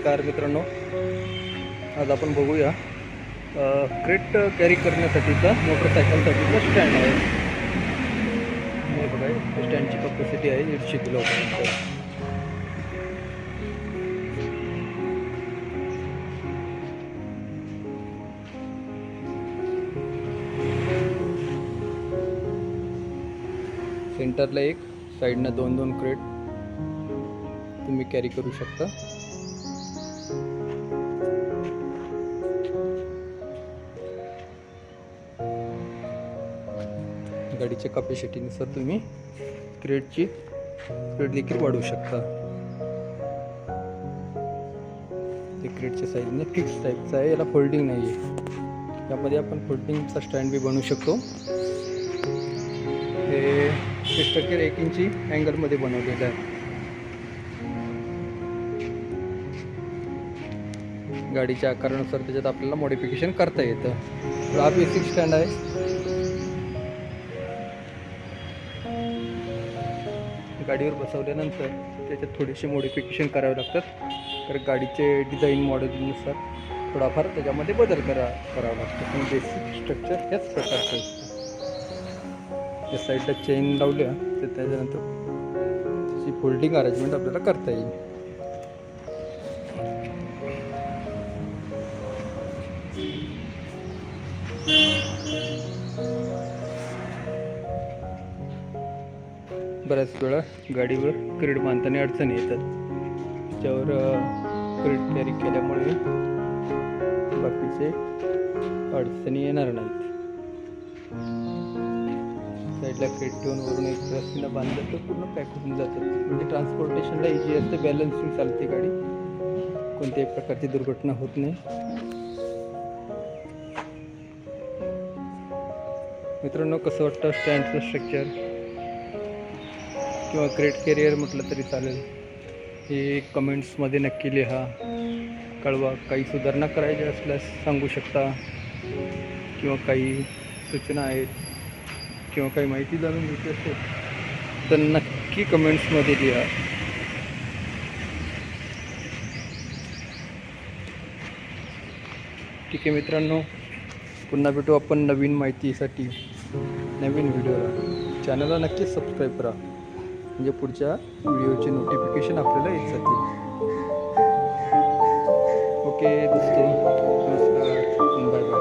नमस्कार मित्रांनो, आज आपण बघूया क्रेट कॅरी करण्यासाठीचा मोटरसायकलसाठीचा स्टँड आहे. हे बघा, स्टँडची कॅपॅसिटी आहे 150 किलोपर्यंत. सेंटरला एक, साईडना दोन दोन क्रेट तुम्ही कॅरी करू शकता. गाडीच्या कॅपॅसिटीनुसार तुम्ही क्रेटची स्पीड देखील वाढवू शकता. ते क्रेटच्या साईजने फिक्स टाईपचा आहे, याला फोल्डिंग नाही आहे. यामध्ये आपण फोल्डिंगचा स्टँड बी बनवू शकतो. हे 1 इंची अँगलमध्ये बनवलेलं आहे. गाडीच्या आकारानुसार त्याच्यात आपल्याला मॉडिफिकेशन करता येतं. तर हा बेसिक स्टँड आहे. गाडीवर बसवल्यानंतर त्याच्यात थोडीशी मॉडिफिकेशन करावे लागतात, तर गाडीचे डिझाईन मॉडेलनुसार थोडाफार त्याच्यामध्ये बदल करावा लागतो. पण बेसिक स्ट्रक्चर ह्याच प्रकारचं असतं. त्या साईडला चेन लावल्या तर त्याच्यानंतर त्याची फोल्डिंग अरेंजमेंट आपल्याला करता येईल. बऱ्याच वेळा गाडीवर क्रेट बांधताना अडचणी येतात. त्याच्यावर क्रेट कॅरी केल्यामुळे बाकीचे अडचणी येणार नाहीत. साईडला क्रेट ठेवून वरून एक रस्सीनं बांधलं तर पूर्ण पॅक होऊन जातात. म्हणजे ट्रान्सपोर्टेशनला इझी असते, बॅलन्सिंग चालते गाडी, कोणत्याही प्रकारची दुर्घटना होत नाही. मित्रांनो, कसं वाटतं स्टँडचं स्ट्रक्चर किंवा क्रेट कॅरियर म्हटलं तरी चालेल, हे कमेंट्समध्ये नक्की लिहा, कळवा. काही सुधारणा करायच्या असल्यास सांगू शकता, किंवा काही सूचना आहेत किंवा काही माहिती जाणून घ्यायची असेल तर नक्की कमेंट्समध्ये लिहा. ठीक आहे मित्रांनो, पुन्हा भेटू आपण नवीन माहितीसाठी नवीन व्हिडिओला. चॅनलला नक्की सबस्क्राईब करा, म्हणजे पुढच्या व्हिडिओचे नोटिफिकेशन आपल्याला येत जातील. ओके दोस्तों, नमस्कार, बाय बाय.